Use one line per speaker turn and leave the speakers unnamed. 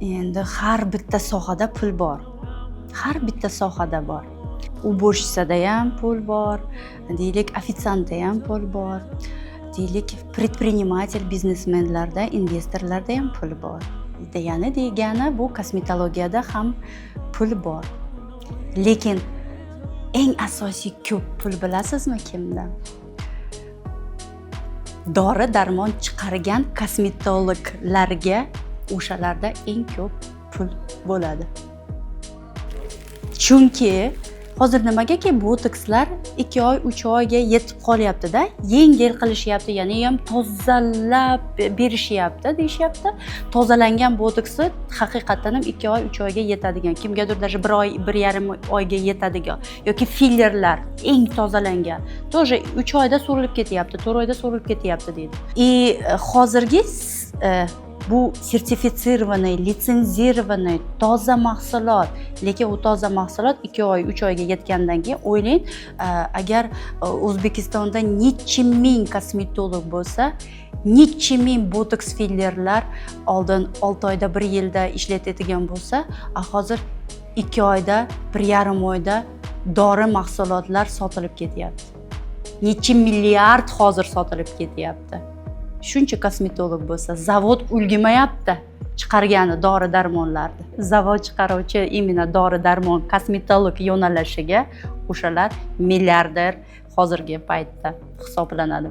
Endi har bitta sohada pul bor. Har bitta sohada bor. Уборщицada ham pul bor, deylik ofitsiantda ham pul bor, deylik предприниматель, biznesmenlarda, investorlarda ham pul bor. Degani bu kosmetologiyada ham pul bor. Lekin eng asosiy ko'p pul bilasizmi kimda? Dori-darmon chiqargan kosmetologlarga o'shalarda eng ko'p pul bo'ladi. Chunki hozir nimagaki botokslar 2 oy, 3 oyga yetib qolyapti-da, yengil qilishyapti, ya'ni ham tozalab berishyapti, deyishyapti. Tozalangan botoksi haqiqatan ham 2 oy, 3 oyga yetadigan, kimgadir даже 1 oy, 1,5 oyga yetadigan yoki fillerlar eng tozalangan. Тоже 3 oyda so'rilib ketyapti, 4 oyda so'rilib ketyapti deydi. Hozirgi bu sertifitsirованный, litsenzirованный toza mahsulot, lekin u toza mahsulot 2 oy, 3 oyga yetgandan keyin o'ylang, agar O'zbekistonda necha ming kosmetolog bo'lsa, necha ming botoks fillerlar oldin 6 oyda, 1 yilda ishlatadigan bo'lsa, hozir 2 oyda, 1,5 oyda dori mahsulotlar sotilib ketyapti. Necha milliard hozir sotilib ketyapti. Shuncha kosmetolog bo'lsa, zavod ulgurmayapti chiqargani dori-darmonlarni. Zavod chiqaruvchi imенно dori-darmon kosmetolog yo'nalishiga o'shalar milliarder hozirgi paytda hisoblanadi.